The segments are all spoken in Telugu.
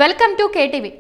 Welcome to KTV.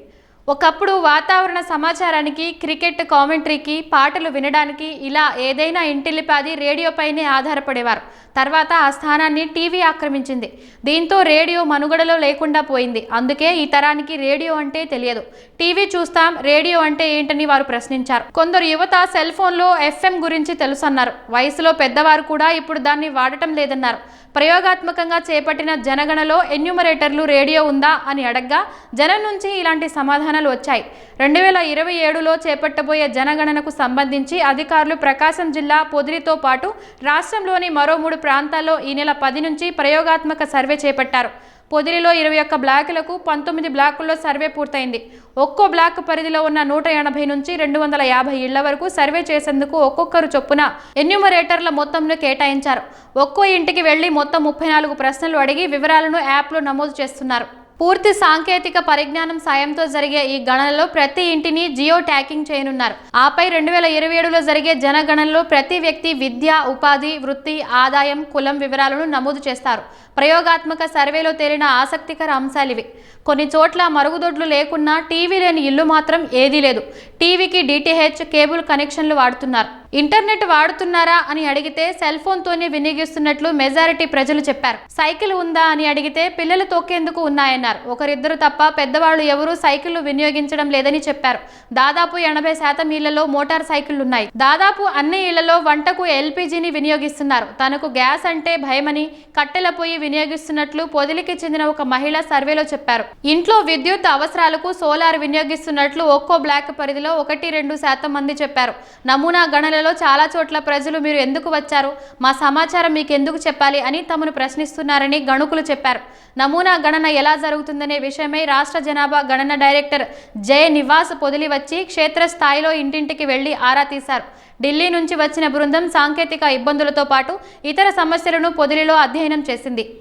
ఒకప్పుడు వాతావరణ సమాచారానికి, క్రికెట్ కామెంటరీకి, పాటలు వినడానికి ఇలా ఏదైనా ఇంటిల్లిపాది రేడియోపైనే ఆధారపడేవారు. తర్వాత ఆ స్థానాన్ని టీవీ ఆక్రమించింది. దీంతో రేడియో మనుగడలో లేకుండా పోయింది. అందుకే ఈ తరానికి రేడియో అంటే తెలియదు. టీవీ చూస్తాం, రేడియో అంటే ఏంటని వారు ప్రశ్నించారు. కొందరు యువత సెల్ ఫోన్లో ఎఫ్ఎం గురించి తెలుసన్నారు. వయసులో పెద్దవారు కూడా ఇప్పుడు దాన్ని వాడటం లేదన్నారు. ప్రయోగాత్మకంగా చేపట్టిన జనగణలో ఎన్యూమరేటర్లు రేడియో ఉందా అని అడగ్గా జనం నుంచి ఇలాంటి సమాధానాలు వచ్చాయి. 2027లో చేపట్టబోయే జనగణనకు సంబంధించి అధికారులు ప్రకాశం జిల్లా పొదిలితో పాటు రాష్ట్రంలోని మరో 3 ప్రాంతాల్లో ఈ నెల 10 నుంచి ప్రయోగాత్మక సర్వే చేపట్టారు. పొదిలిలో 21 బ్లాకులకు 19 బ్లాకుల్లో సర్వే పూర్తయింది. ఒక్కో బ్లాక్ పరిధిలో ఉన్న 180 నుంచి 250 ఇళ్ల వరకు సర్వే చేసేందుకు ఒక్కొక్కరు చొప్పున ఎన్యూమరేటర్ల మొత్తంను కేటాయించారు. ఒక్కో ఇంటికి వెళ్లి మొత్తం 34 ప్రశ్నలు అడిగి వివరాలను యాప్లో నమోదు చేస్తున్నారు. పూర్తి సాంకేతిక పరిజ్ఞానం సాయంతో జరిగే ఈ గణనలో ప్రతి ఇంటిని జియో ట్యాగింగ్ చేయనున్నారు. ఆపై 2027లో జరిగే జనగణనలో ప్రతి వ్యక్తి విద్య, ఉపాధి, వృత్తి, ఆదాయం, కులం వివరాలను నమోదు చేస్తారు. ప్రయోగాత్మక సర్వేలో తేలిన ఆసక్తికర అంశాలివి. కొన్ని చోట్ల మరుగుదొడ్లు లేకున్నా టీవీ లేని ఇల్లు మాత్రం ఏదీ లేదు. టీవీకి డిటిహెచ్ కేబుల్ కనెక్షన్లు వాడుతున్నారు. ఇంటర్నెట్ వాడుతున్నారా అని అడిగితే సెల్ ఫోన్తోనే వినియోగిస్తున్నట్లు మెజారిటీ ప్రజలు చెప్పారు. సైకిల్ ఉందా అని అడిగితే పిల్లలు తొక్కేందుకు ఉన్నాయన్నారు. ఒకరిద్దరు తప్ప పెద్దవాళ్లు ఎవరూ సైకిళ్లు వినియోగించడం లేదని చెప్పారు. దాదాపు 80% ఇళ్లలో మోటార్ సైకిళ్లు ఉన్నాయి. దాదాపు అన్ని ఇళ్లలో వంటకు ఎల్పీజీని వినియోగిస్తున్నారు. తనకు గ్యాస్ అంటే భయమని కట్టెల పొయ్యి వినియోగిస్తున్నట్లు పొదిలికి చెందిన ఒక మహిళ సర్వేలో చెప్పారు. ఇంట్లో విద్యుత్ అవసరాలకు సోలార్ వినియోగిస్తున్నట్లు ఒక్కో బ్లాక్ పరిధిలో 1-2% మంది చెప్పారు. నమూనా గణనలో చాలా చోట్ల ప్రజలు మీరు ఎందుకు వచ్చారు, మా సమాచారం మీకు ఎందుకు చెప్పాలి అని తమను ప్రశ్నిస్తున్నారని గణకులు చెప్పారు. నమూనా గణన ఎలా జరుగుతుందనే విషయమై రాష్ట్ర జనాభా గణన డైరెక్టర్ జయ నివాస్ పొదిలి వచ్చి క్షేత్రస్థాయిలో ఇంటింటికి వెళ్లి ఆరా తీశారు. ఢిల్లీ నుంచి వచ్చిన బృందం సాంకేతిక ఇబ్బందులతో పాటు ఇతర సమస్యలను పొదిలిలో అధ్యయనం చేసింది.